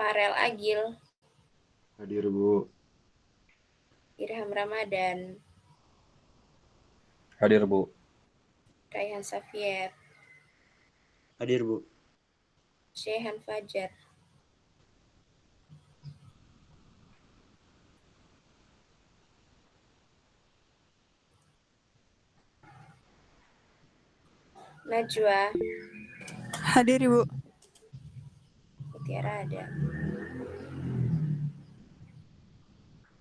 Farel Agil. Hadir, Bu. Irham Ramadan. Hadir, Bu. Raihan Safier. Hadir, Bu. Shehan Fajar. Najwa. Hadir, Ibu. Mutiara ada.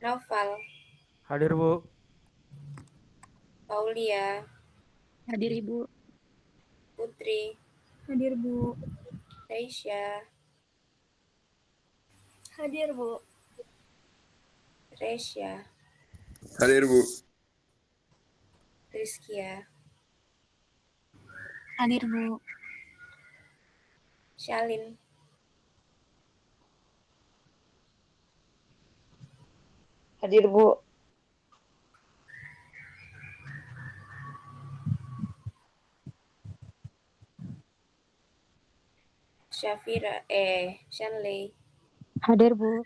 Naufal. Hadir, Bu. Paulia. Hadir, Ibu. Putri. Hadir, Bu. Reisha. Hadir, Bu. Resya. Hadir, Bu. Rizkia. Hadir, Bu. Shalin. Hadir, Bu. Syafira. Shanley. Hadir, Bu.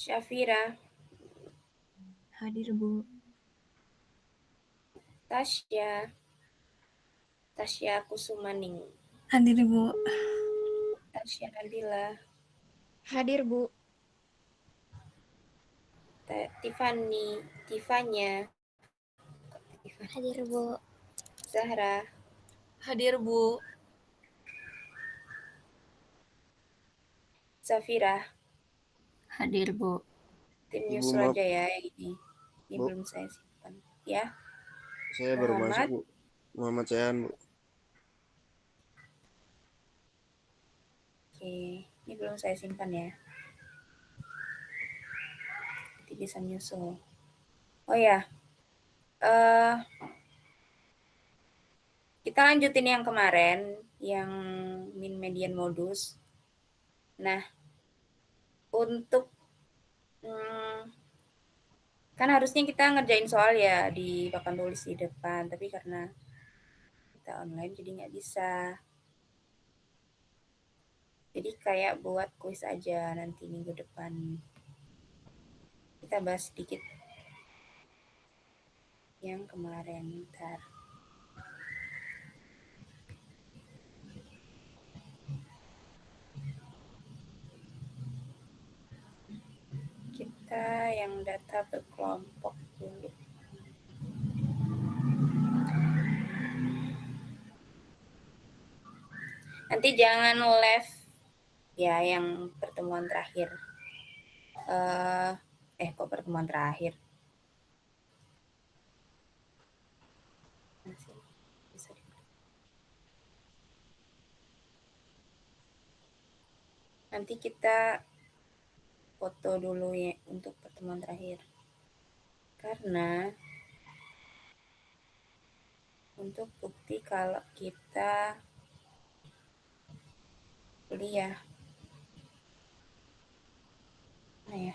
Syafira. Hadir, Bu. Tasya. Tasya Kusumaning. Hadir, Ibu. Tasya Nabila. Hadir, Bu. Tiffany. Tifanya. Hadir, Bu. Zahra. Hadir, Bu. Zafira. Hadir, Bu. Tim Ibu, News maaf, aja ya yang ini. Ini Bu. belum saya simpan. Ya. Saya baru masuk, Muhammad. Bu. Muhammad Sehan, Bu. Oke. Ini belum saya simpan ya. Nanti bisa nyusul. Oh ya. Kita lanjutin yang kemarin. Yang min median modus. Nah. Untuk kan harusnya kita ngerjain soal ya di papan tulis di depan, tapi karena kita online jadi nggak bisa. Jadi kayak buat kuis aja nanti minggu depan. Kita bahas sedikit yang kemarin. Ntar. Kita yang data berkelompok dulu. Nanti jangan left ya yang pertemuan terakhir. Kok pertemuan terakhir? Masih bisa nanti kita foto dulu ya untuk pertemuan terakhir. Karena untuk bukti kalau kita kuliah. Nah ya.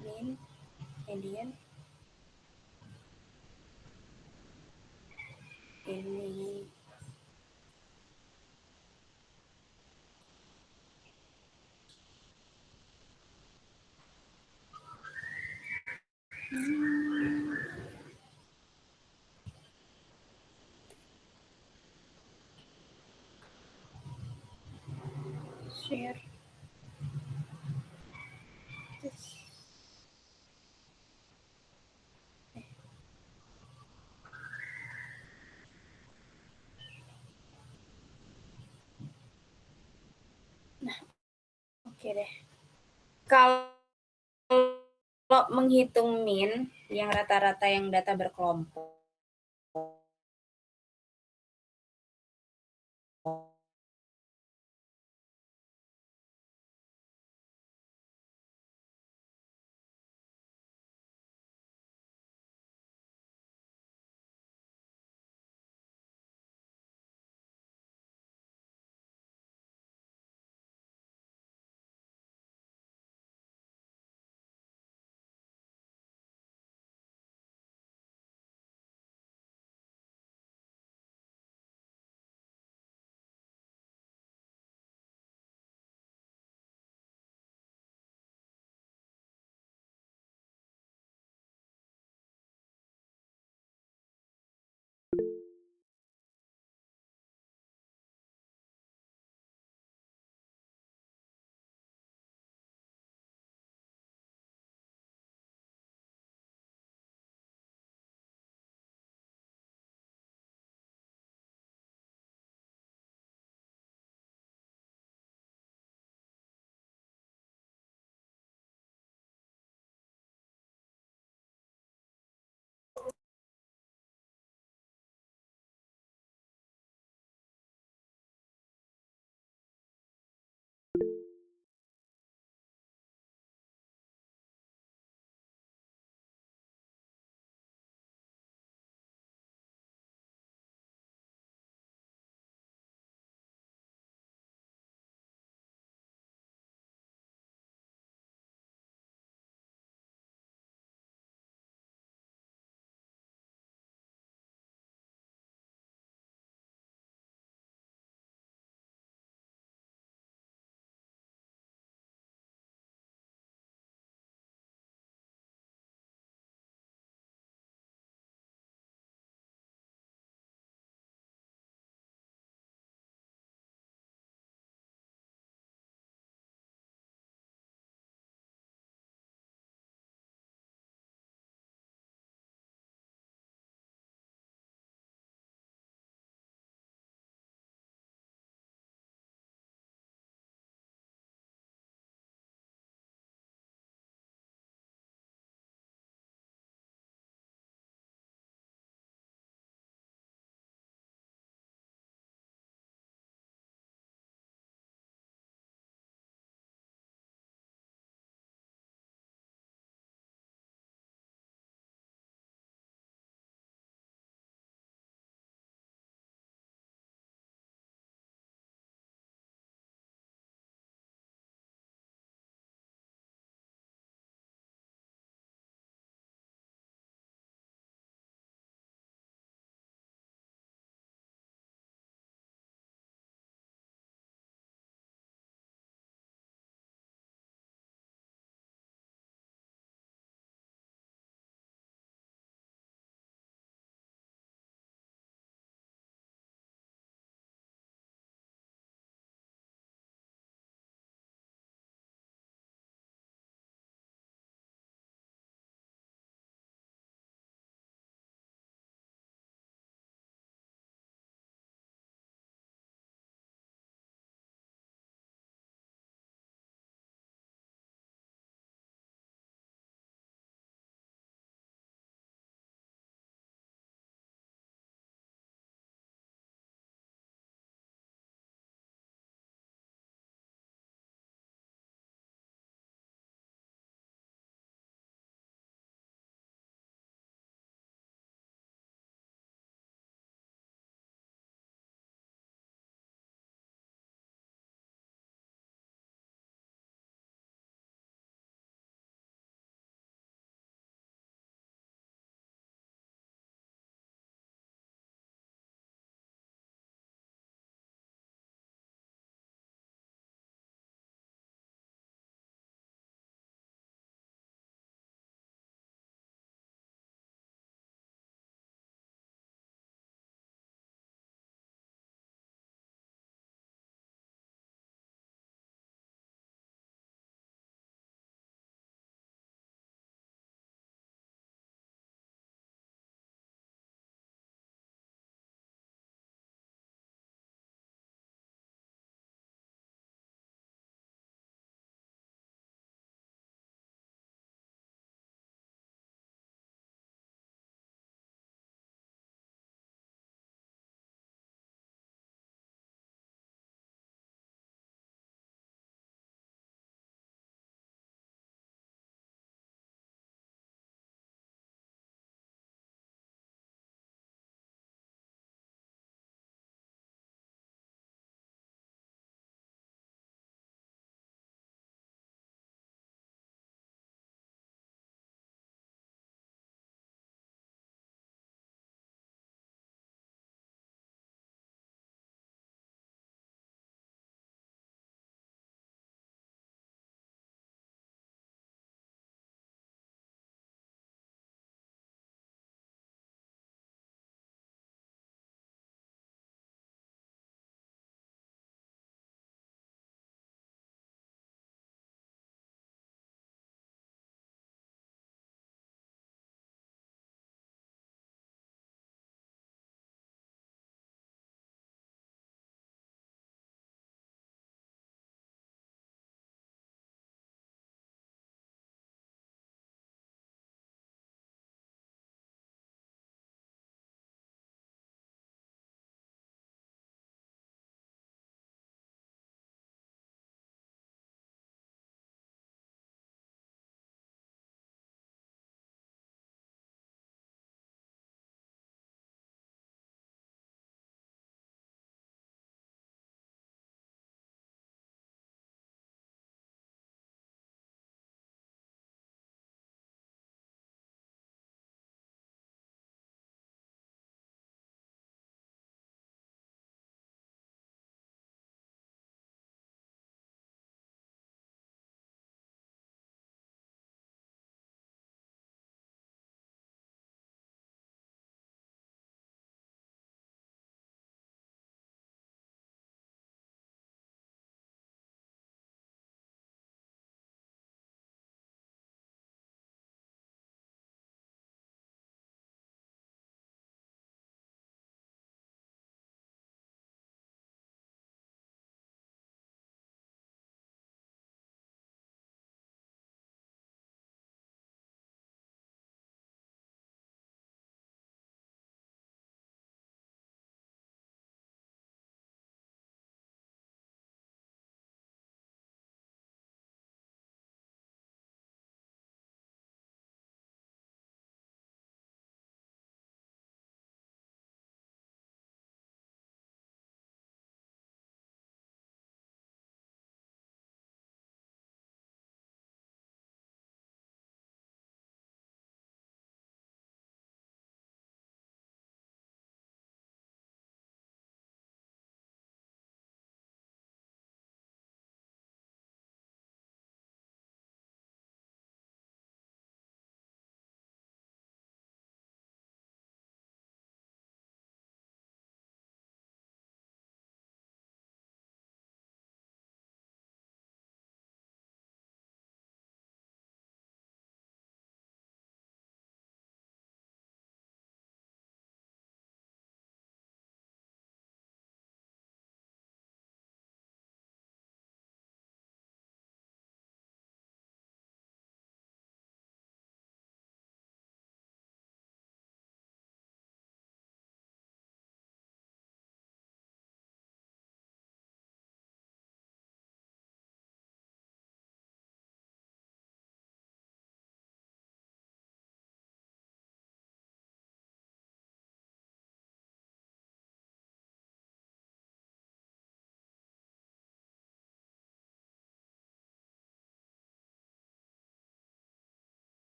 Min, median. Ini. Share. Nah, oke deh. Kalau menghitung min yang rata-rata yang data berkelompok,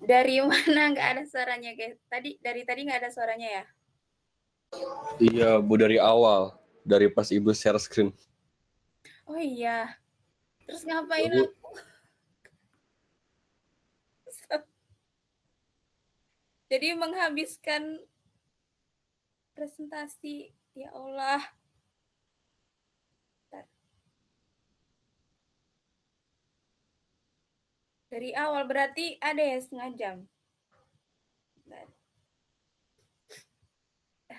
Dari mana nggak ada suaranya, guys? Dari tadi nggak ada suaranya ya? Iya, Bu, dari awal. Dari pas Ibu share screen. Oh iya. Terus ngapain Bu. aku? Jadi menghabiskan presentasi. Ya Allah. Bentar. Dari awal berarti ada ya setengah jam. Bentar.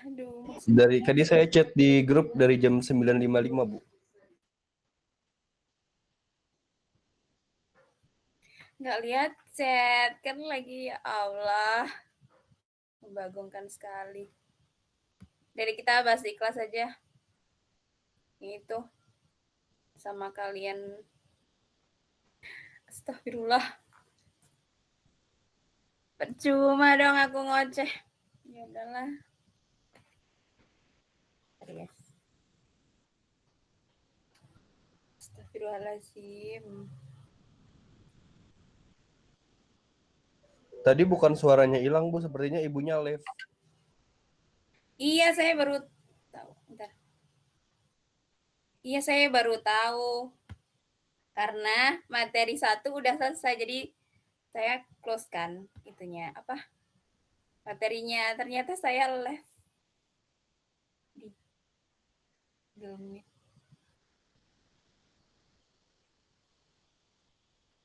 Aduh, maksudnya Dari tadi saya chat di grup dari jam 9.55, Bu. nggak lihat chat kan lagi, ya Allah, membagongkan sekali. Dari kita bahas di kelas aja. Itu sama kalian. Astagfirullah. Percuma dong aku ngoceh. Ya udahlah. Yes. Astagfirullahaladzim. Tadi bukan suaranya hilang, Bu. Sepertinya ibunya live. Iya, saya baru tahu. Bentar. Iya, saya baru tahu. Karena materi 1 udah selesai. Jadi saya close kan itunya. Apa? Materinya. Ternyata saya live di Google Meet.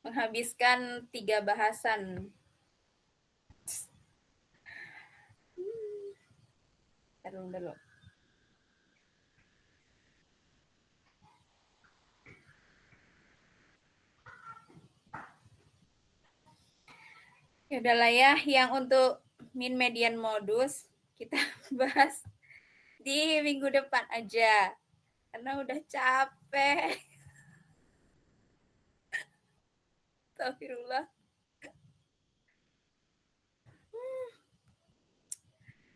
Menghabiskan 3 bahasan. Dulu. Ya udahlah ya, yang untuk min median modus kita bahas di minggu depan aja. Karena udah capek. Astagfirullah.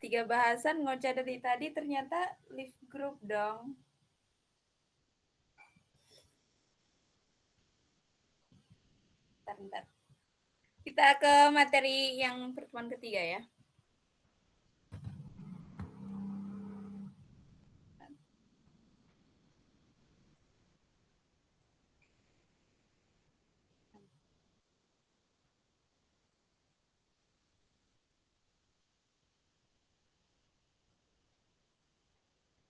3 bahasan ngoceh dari tadi ternyata live group dong. Bentar. Kita ke materi yang pertemuan ketiga ya.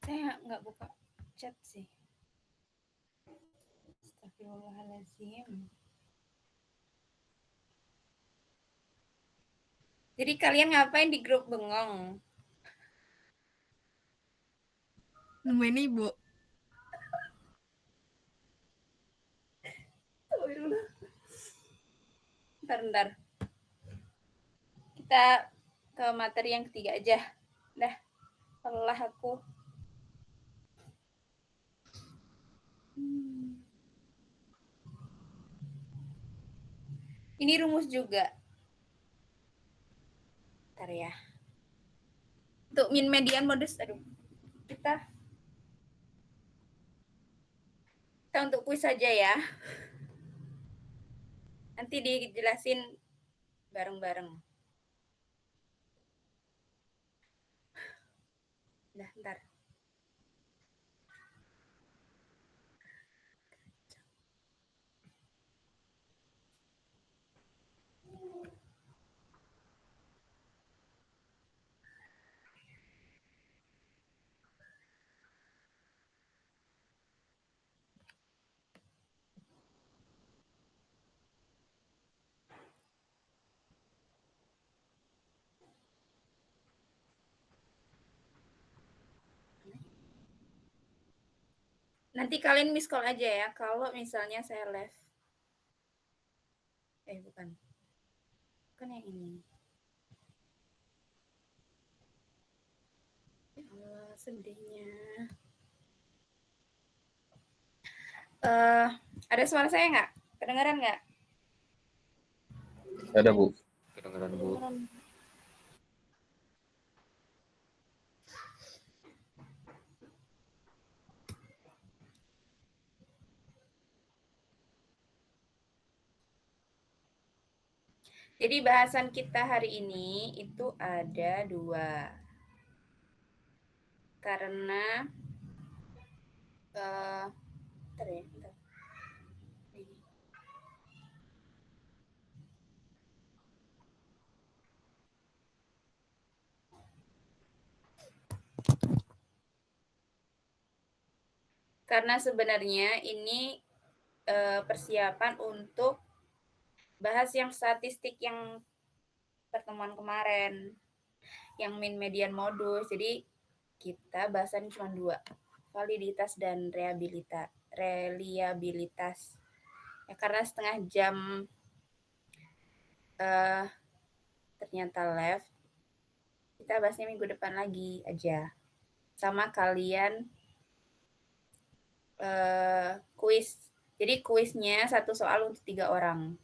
Saya nggak buka chat sih. Astagfirullahaladzim. Jadi kalian ngapain di grup bengong? Nemuin ibu. Bentar. Kita ke materi yang ketiga aja. Dah, lelah aku. Ini rumus juga. Bentar ya. Untuk min median modus, aduh. Kita untuk kuis saja ya. Nanti dijelasin bareng-bareng. Nah, ntar. Nanti kalian miss call aja ya, kalau misalnya saya live. Bukan. Bukan yang ini. Ya Allah, sedihnya. Ada suara saya nggak? Kedengaran nggak? Ada, Bu. Kedengaran, Bu. Jadi bahasan kita hari ini itu ada 2. Karena bentar ya, bentar. Karena sebenarnya ini persiapan untuk bahas yang statistik yang pertemuan kemarin, yang mean median modus. Jadi kita bahasan cuma 2, validitas dan reliabilitas. Ya, karena setengah jam ternyata left, kita bahasnya minggu depan lagi aja. Sama kalian kuis. Jadi kuisnya 1 soal untuk 3 orang.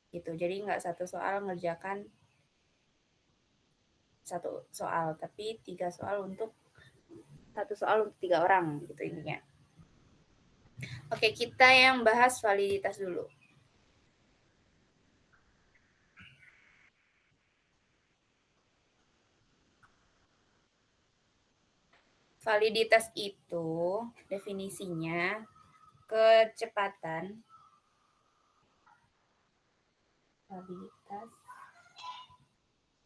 Gitu. Jadi nggak 1 soal ngerjakan 1 soal, tapi 3 soal untuk 1 soal untuk 3 orang gitu intinya. Oke, kita yang bahas validitas dulu. Validitas itu definisinya kecepatan validitas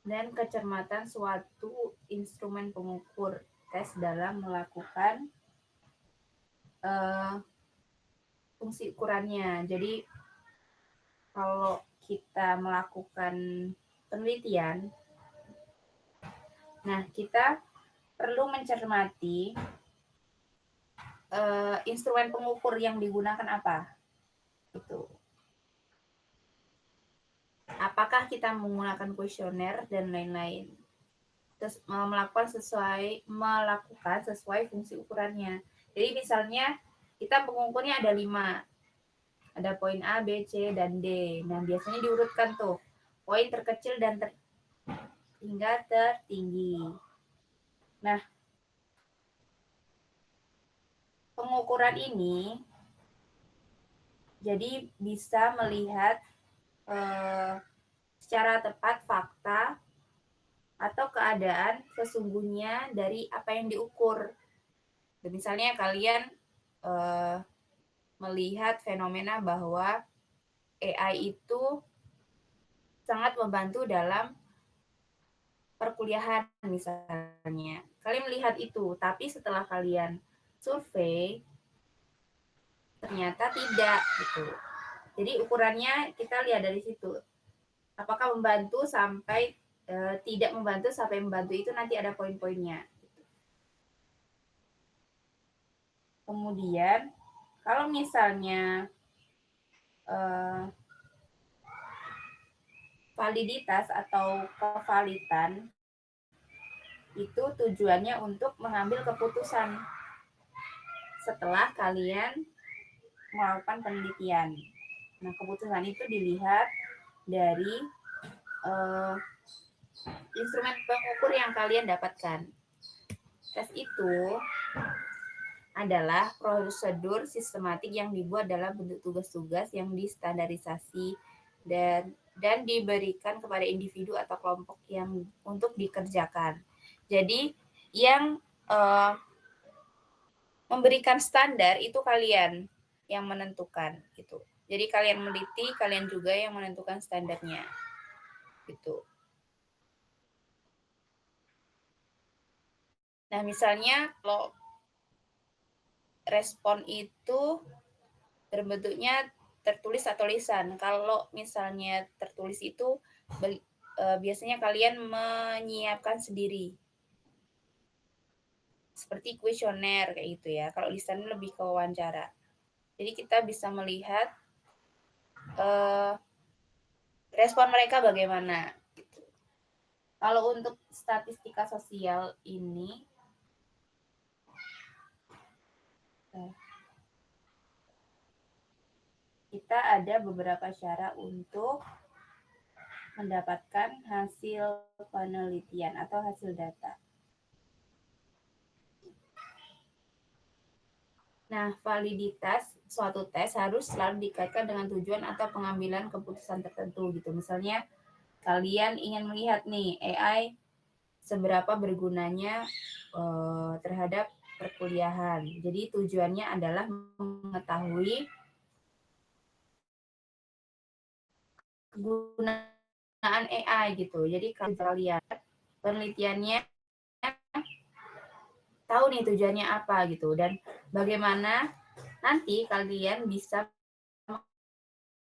dan kecermatan suatu instrumen pengukur tes dalam melakukan fungsi ukurannya. Jadi kalau kita melakukan penelitian, nah kita perlu mencermati instrumen pengukur yang digunakan apa. Gitu. Apakah kita menggunakan kuesioner dan lain-lain. Terus melakukan sesuai fungsi ukurannya. Jadi misalnya kita pengukurnya ada 5. Ada poin A, B, C, dan D. Nah, biasanya diurutkan tuh. Poin terkecil dan hingga tertinggi. Nah, pengukuran ini jadi bisa melihat secara tepat fakta atau keadaan sesungguhnya dari apa yang diukur. Dan misalnya kalian melihat fenomena bahwa AI itu sangat membantu dalam perkuliahan misalnya. Kalian melihat itu, tapi setelah kalian survei ternyata tidak gitu. Jadi ukurannya kita lihat dari situ. Apakah membantu sampai tidak membantu sampai membantu itu nanti ada poin-poinnya. Kemudian kalau misalnya validitas atau kevalitan itu tujuannya untuk mengambil keputusan setelah kalian melakukan penelitian. Nah, keputusan itu dilihat dari instrumen pengukur yang kalian dapatkan. Tes itu adalah prosedur sistematik yang dibuat dalam bentuk tugas-tugas yang distandarisasi dan diberikan kepada individu atau kelompok yang untuk dikerjakan. Jadi yang memberikan standar itu kalian yang menentukan gitu. Jadi kalian meneliti, kalian juga yang menentukan standarnya. Gitu. Nah, misalnya kalau respon itu berbentuknya tertulis atau lisan. Kalau misalnya tertulis itu biasanya kalian menyiapkan sendiri. Seperti kuesioner kayak gitu ya. Kalau lisan lebih ke wawancara. Jadi kita bisa melihat respon mereka bagaimana. Gitu. Kalau untuk statistika sosial ini, kita ada beberapa cara untuk mendapatkan hasil penelitian atau hasil data. Nah, validitas suatu tes harus selalu dikaitkan dengan tujuan atau pengambilan keputusan tertentu gitu. Misalnya kalian ingin melihat nih AI seberapa bergunanya terhadap perkuliahan. Jadi tujuannya adalah mengetahui kegunaan AI gitu. Jadi kalau lihat penelitiannya tahu nih tujuannya apa gitu dan bagaimana nanti kalian bisa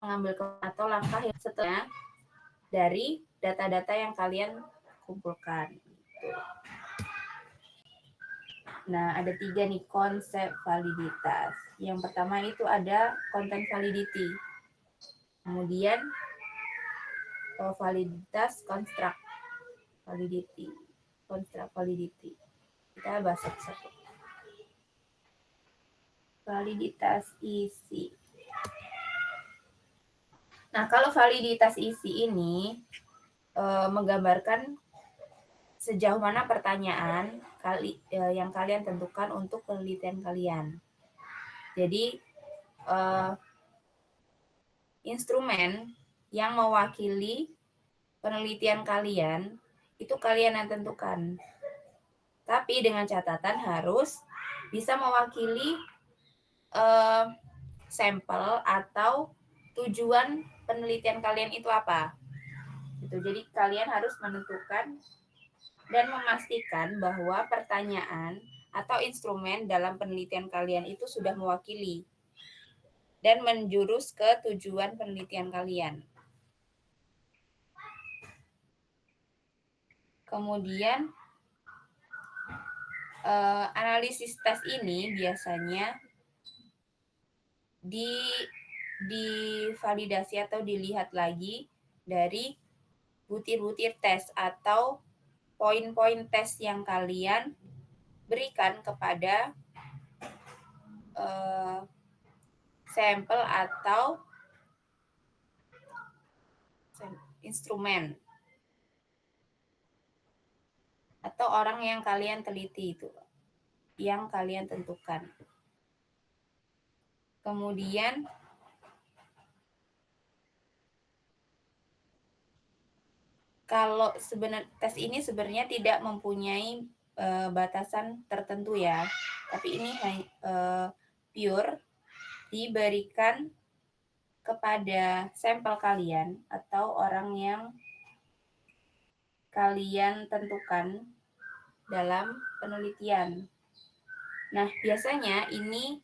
mengambil atau langkah yang setelah dari data-data yang kalian kumpulkan. Gitu. Nah, ada 3 nih konsep validitas. Yang pertama itu ada content validity. Kemudian validitas construct validity. Construct validity. Kita bahas satu-satu. Validitas isi. Nah, kalau validitas isi ini menggambarkan sejauh mana pertanyaan yang kalian tentukan untuk penelitian kalian. Jadi, instrumen yang mewakili penelitian kalian, itu kalian yang tentukan. Tapi dengan catatan harus bisa mewakili sampel atau tujuan penelitian kalian itu apa. Gitu. Jadi kalian harus menentukan dan memastikan bahwa pertanyaan atau instrumen dalam penelitian kalian itu sudah mewakili dan menjurus ke tujuan penelitian kalian. Kemudian analisis tes ini biasanya divalidasi atau dilihat lagi dari butir-butir tes atau poin-poin tes yang kalian berikan kepada sampel atau instrumen atau orang yang kalian teliti itu, yang kalian tentukan. Kemudian kalau tes ini sebenarnya tidak mempunyai batasan tertentu ya, tapi ini pure diberikan kepada sampel kalian atau orang yang kalian tentukan dalam penelitian. Nah, biasanya ini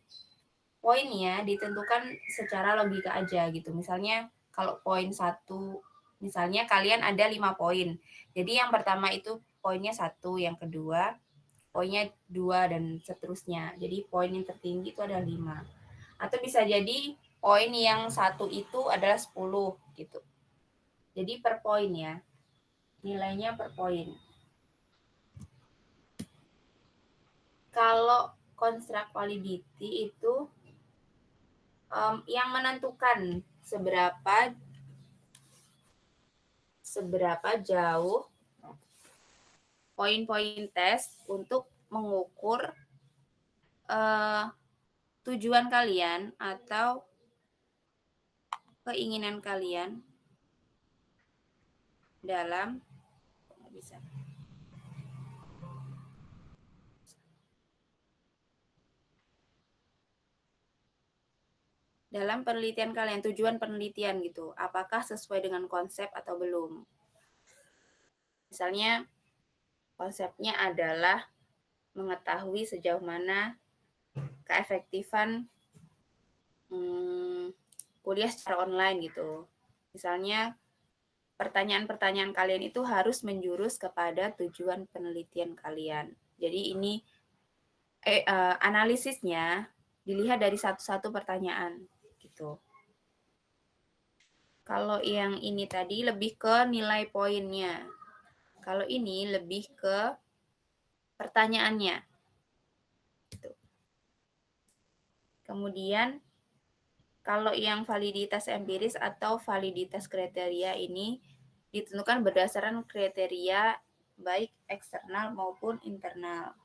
poinnya ditentukan secara logika aja gitu. Misalnya kalau poin 1, misalnya kalian ada 5 poin. Jadi yang pertama itu poinnya 1, yang kedua poinnya 2 dan seterusnya. Jadi poin yang tertinggi itu ada 5. Atau bisa jadi poin yang 1 itu adalah 10 gitu. Jadi per poin ya. Nilainya per poin. Kalau construct validity itu yang menentukan seberapa jauh poin-poin tes untuk mengukur tujuan kalian atau keinginan kalian dalam penelitian kalian, tujuan penelitian gitu. Apakah sesuai dengan konsep atau belum? Misalnya konsepnya adalah mengetahui sejauh mana keefektifan kuliah secara online gitu. Misalnya pertanyaan-pertanyaan kalian itu harus menjurus kepada tujuan penelitian kalian. Jadi ini analisisnya dilihat dari satu-satu pertanyaan gitu. Kalau yang ini tadi lebih ke nilai poinnya. Kalau ini lebih ke pertanyaannya. Gitu. Kemudian kalau yang validitas empiris atau validitas kriteria ini ditentukan berdasarkan kriteria baik eksternal maupun internal.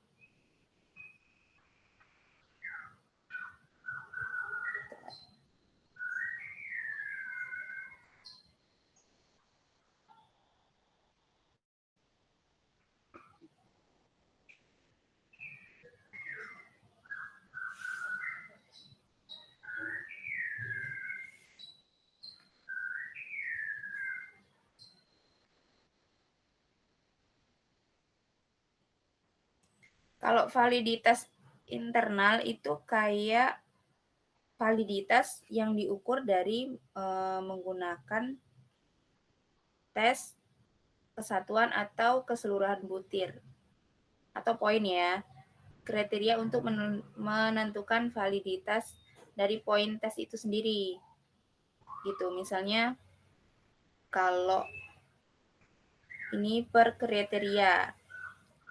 Kalau validitas internal itu kayak validitas yang diukur dari menggunakan tes kesatuan atau keseluruhan butir atau poin ya. Kriteria untuk menentukan validitas dari poin tes itu sendiri. Gitu. Misalnya kalau ini per kriteria.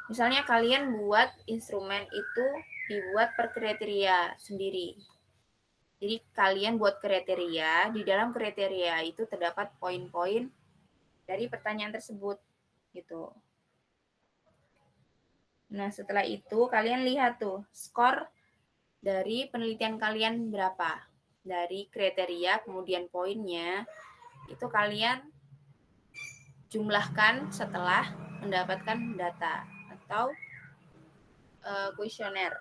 Misalnya kalian buat instrumen itu dibuat per kriteria sendiri. Jadi kalian buat kriteria, di dalam kriteria itu terdapat poin-poin dari pertanyaan tersebut gitu. Nah, setelah itu kalian lihat tuh skor dari penelitian kalian berapa. Dari kriteria kemudian poinnya itu kalian jumlahkan setelah mendapatkan data atau kuesioner.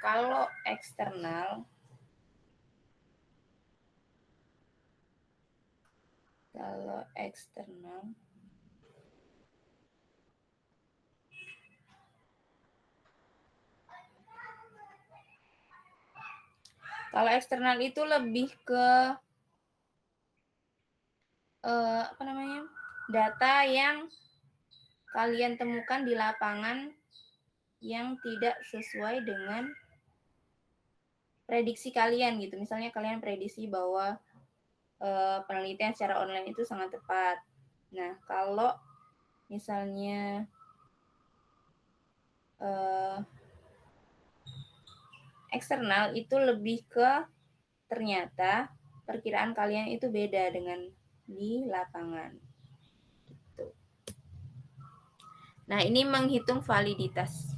Kalau eksternal itu lebih ke data yang kalian temukan di lapangan yang tidak sesuai dengan prediksi kalian gitu. Misalnya kalian prediksi bahwa penelitian secara online itu sangat tepat. Nah, kalau misalnya eksternal itu lebih ke ternyata perkiraan kalian itu beda dengan di lapangan. Gitu. Nah, ini menghitung validitas.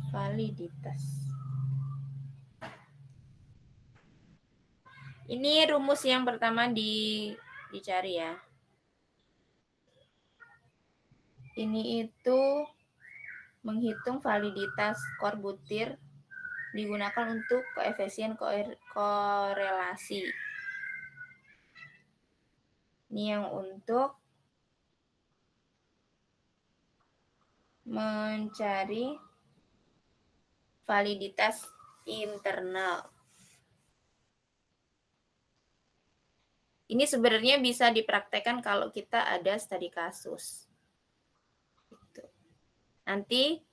Ini rumus yang pertama dicari ya. Ini itu menghitung validitas skor butir digunakan untuk koefisien korelasi. Ini yang untuk mencari validitas internal. Ini sebenarnya bisa dipraktekkan kalau kita ada studi kasus. Gitu. Nanti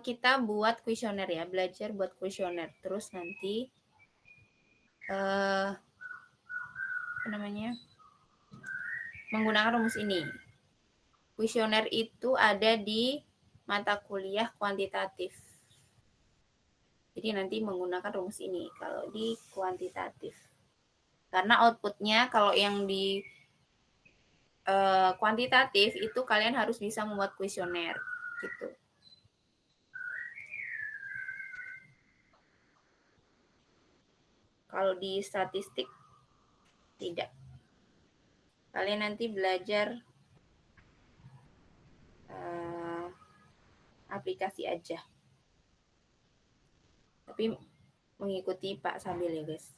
kita buat kuesioner ya, belajar buat kuesioner. Terus nanti menggunakan rumus ini. Kuesioner itu ada di mata kuliah kuantitatif. Jadi nanti menggunakan rumus ini kalau di kuantitatif. Karena outputnya kalau yang di kuantitatif itu kalian harus bisa membuat kuesioner gitu. Kalau di statistik tidak. Kalian nanti belajar aplikasi aja. Tapi mengikuti Pak sambil ya, guys.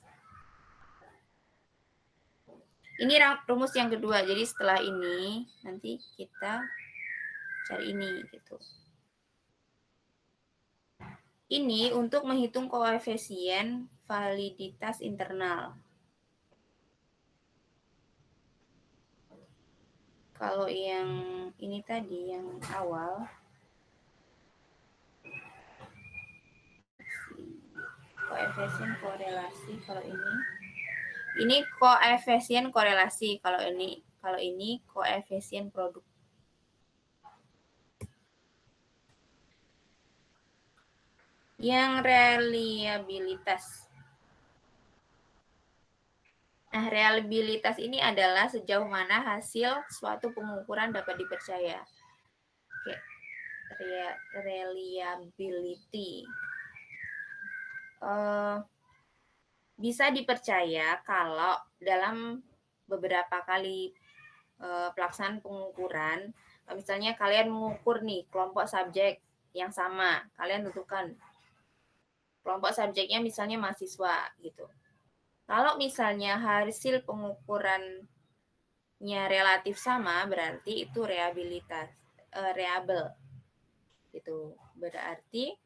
Ini rumus yang kedua. Jadi setelah ini nanti kita cari ini gitu. Ini untuk menghitung koefisien validitas internal. Kalau yang ini tadi yang awal koefisien korelasi, kalau ini koefisien korelasi, kalau ini koefisien produk. Yang reliabilitas. Nah, reliabilitas ini adalah sejauh mana hasil suatu pengukuran dapat dipercaya. Oke. Reliability. Bisa dipercaya kalau dalam beberapa kali pelaksanaan pengukuran, misalnya kalian mengukur nih kelompok subjek yang sama, kalian tentukan kelompok subjeknya misalnya mahasiswa gitu. Kalau misalnya hasil pengukurannya relatif sama, berarti itu reliable. Gitu. Berarti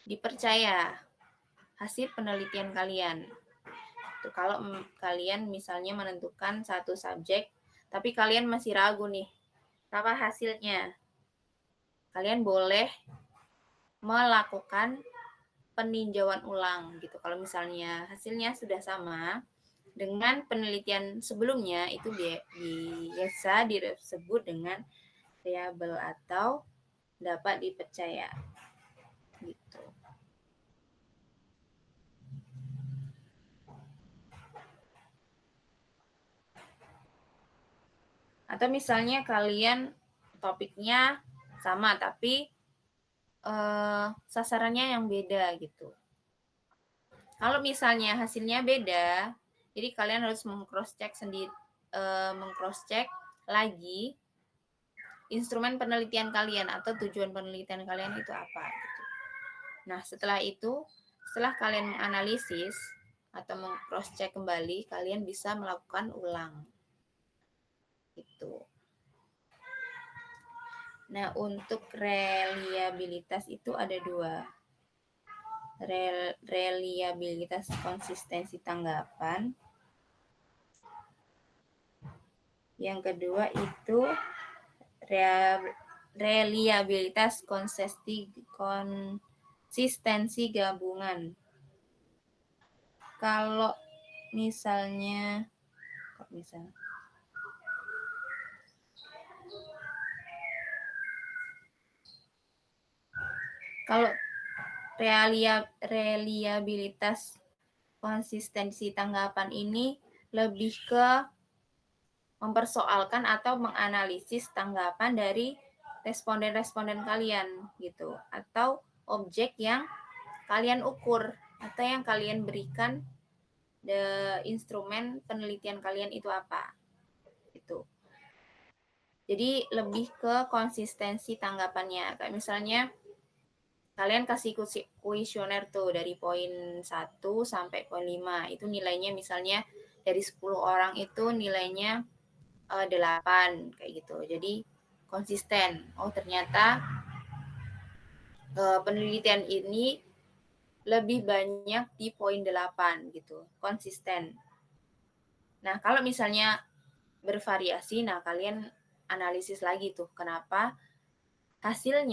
dipercaya hasil penelitian kalian. Tuh, kalau kalian misalnya menentukan satu subjek, tapi kalian masih ragu nih, apa hasilnya? Kalian boleh melakukan peninjauan ulang gitu. Kalau misalnya hasilnya sudah sama dengan penelitian sebelumnya, itu biasa disebut dengan reliable atau dapat dipercaya gitu. Atau misalnya kalian topiknya sama tapi sasarannya yang beda gitu. Kalau misalnya hasilnya beda, jadi kalian harus meng-cross-check sendiri, meng-cross-check lagi instrumen penelitian kalian atau tujuan penelitian kalian itu apa. Gitu. Nah, setelah itu, setelah kalian menganalisis atau meng-cross-check kembali, kalian bisa melakukan ulang. Gitu. Nah, untuk reliabilitas itu ada dua. Reliabilitas konsistensi tanggapan. Yang kedua itu reliabilitas konsistensi gabungan. Kalau misalnya kalau reliabilitas konsistensi tanggapan ini lebih ke mempersoalkan atau menganalisis tanggapan dari responden-responden kalian gitu, atau objek yang kalian ukur atau yang kalian berikan instrumen penelitian kalian itu apa gitu. Jadi lebih ke konsistensi tanggapannya. Kayak misalnya kalian kasih kuesioner tuh dari poin 1 sampai poin 5. Itu nilainya misalnya dari 10 orang itu nilainya 8 kayak gitu. Jadi konsisten. Oh, ternyata penelitian ini lebih banyak di poin 8 gitu. Konsisten. Nah, kalau misalnya bervariasi, nah kalian analisis lagi tuh kenapa hasil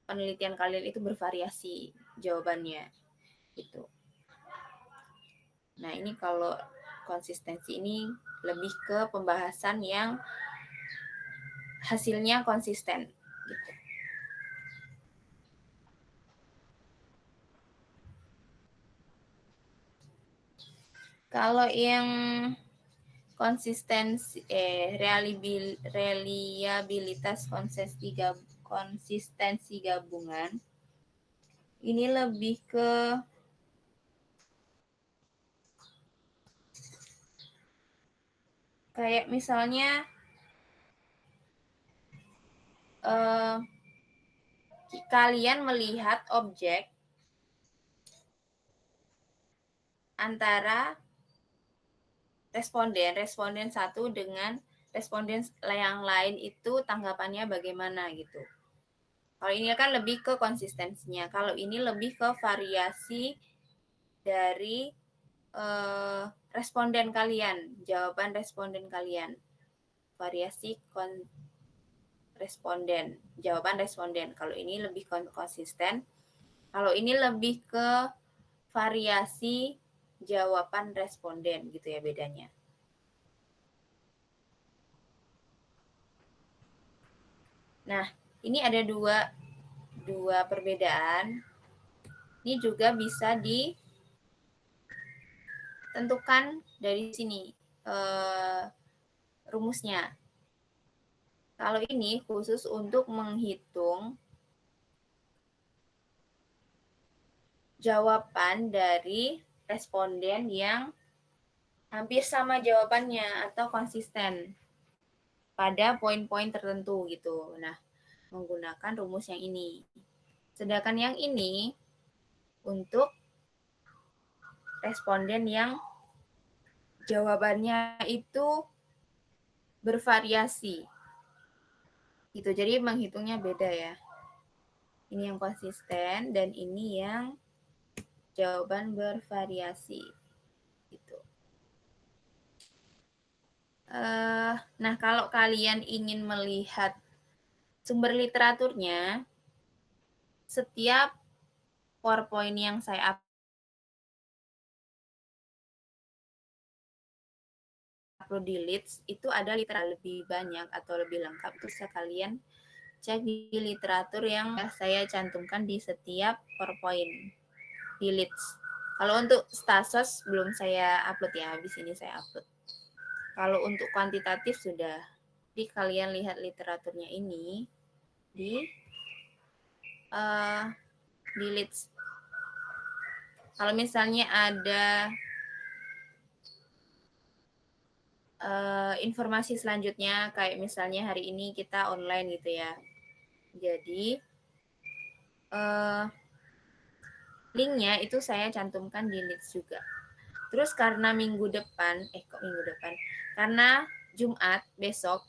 penelitian kalian itu bervariasi jawabannya gitu. Nah, ini kalau konsistensi ini lebih ke pembahasan yang hasilnya konsisten gitu. Kalau yang konsistensi reliabilitas konsistensi gabungan ini lebih ke kayak misalnya kalian melihat objek antara responden satu dengan responden yang lain itu tanggapannya bagaimana gitu. Kalau ini kan lebih ke konsistensinya. Kalau ini lebih ke variasi dari responden kalian, jawaban responden kalian. Variasi responden, jawaban responden. Kalau ini lebih konsisten. Kalau ini lebih ke variasi jawaban responden gitu ya bedanya. Nah, ini ada dua perbedaan. Ini juga bisa ditentukan dari sini rumusnya. Kalau ini khusus untuk menghitung jawaban dari responden yang hampir sama jawabannya atau konsisten pada poin-poin tertentu gitu. Nah, menggunakan rumus yang ini. Sedangkan yang ini untuk responden yang jawabannya itu bervariasi. Gitu, jadi menghitungnya beda ya. Ini yang konsisten dan ini yang jawaban bervariasi. Gitu. Nah, kalau kalian ingin melihat sumber literaturnya, setiap PowerPoint yang saya upload di Leads itu ada literatur lebih banyak atau lebih lengkap, itu sekalian cek di literatur yang saya cantumkan di setiap PowerPoint di Leads. Kalau untuk Stasos belum saya upload ya, habis ini saya upload. Kalau untuk kuantitatif sudah. Jadi kalian lihat literaturnya ini di Leads. Kalau misalnya ada informasi selanjutnya, kayak misalnya hari ini kita online gitu ya. Jadi linknya itu saya cantumkan di Leads juga. Terus karena karena Jumat besok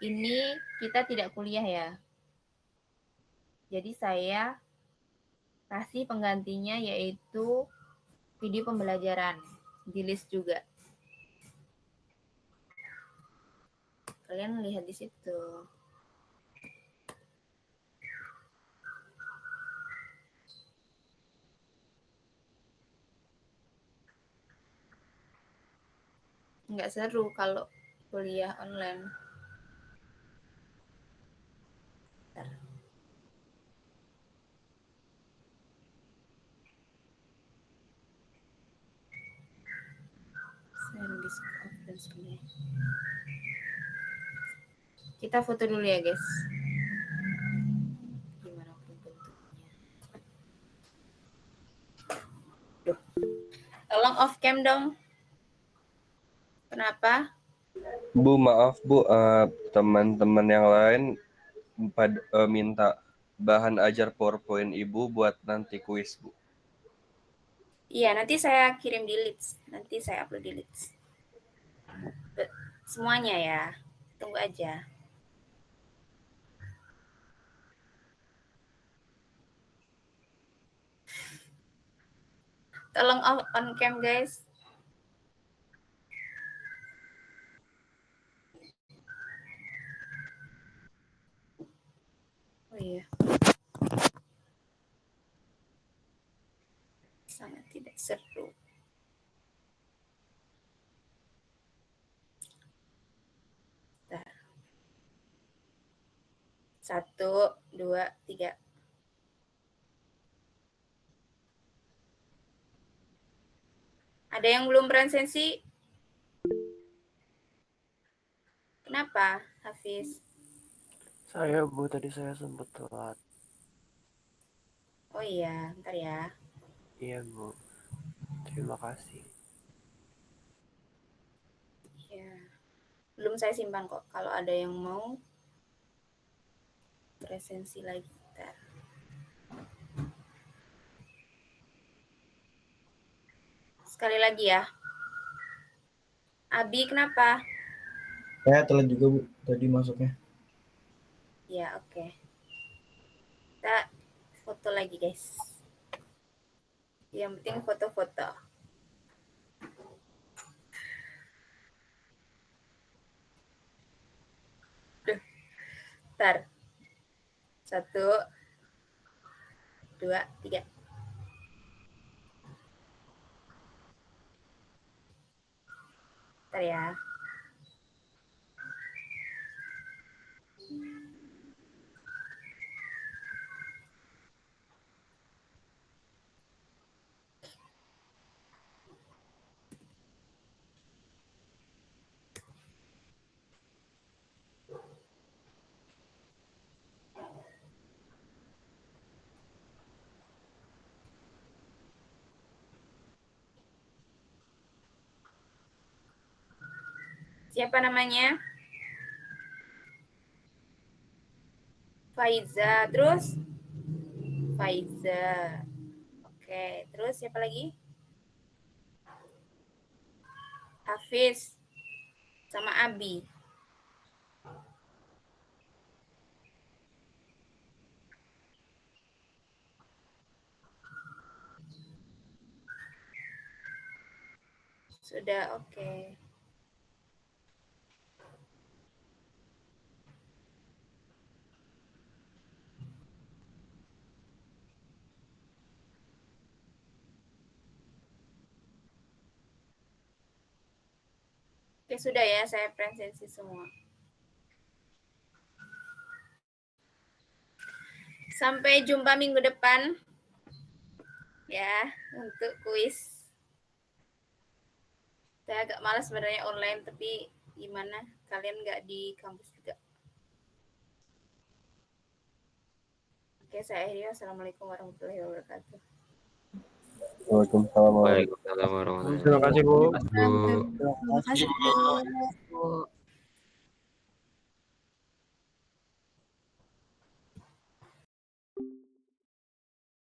ini kita tidak kuliah ya. Jadi saya kasih penggantinya yaitu video pembelajaran di List juga. Kalian lihat di situ. Nggak seru kalau kuliah online. Bentar. Kita foto dulu ya guys. Gimana pun bentuknya. Duh. Tolong off cam dong. Kenapa? Bu, maaf Bu, teman-teman yang lain minta bahan ajar PowerPoint Ibu buat nanti kuis, Bu. Iya, nanti saya kirim di Leads. Nanti saya upload di Leads. Semuanya ya. Tunggu aja. Tolong on cam guys. Oh iya. Sangat tidak seru. Bentar. 1, 2, 3. Ada yang belum presensi? Kenapa, Hafiz? Saya Bu, tadi saya sempat telat. Oh iya, bentar ya. Iya Bu, terima kasih. Ya. Belum saya simpan kok. Kalau ada yang mau presensi lagi. Bentar. Sekali lagi ya. Abi, kenapa? Saya telat juga Bu, tadi masuknya. Ya, oke. Kita foto lagi, guys. Yang penting foto-foto. Bentar. 1, 2, 3. Bentar ya. Siapa namanya? Faiza. Terus? Faiza. Oke. Terus siapa lagi? Hafiz. Sama Abi. Sudah, oke. Oke, sudah ya, saya presentasi semua. Sampai jumpa minggu depan ya untuk kuis. Saya agak malas sebenarnya online, tapi gimana? Kalian nggak di kampus juga. Oke, saya akhiri. Assalamualaikum warahmatullahi wabarakatuh. Waalaikumsalam. Waalaikumsalam warahmatullahi Terima kasih, Bu. wabarakatuh. Terima kasih, Bu. Bu.